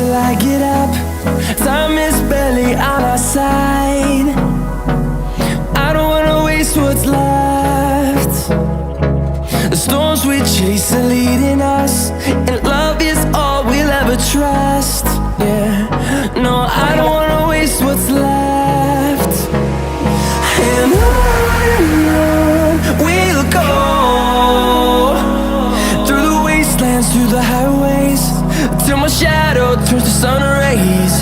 till I get up. Time is barely on our side. I don't wanna waste what's left. The storms we chase are leading us, and love is all we'll ever trust. Yeah, no, I don't wanna waste what's left. And on we'll go, through the wastelands, through the highways, till my shadow turns to sun rays.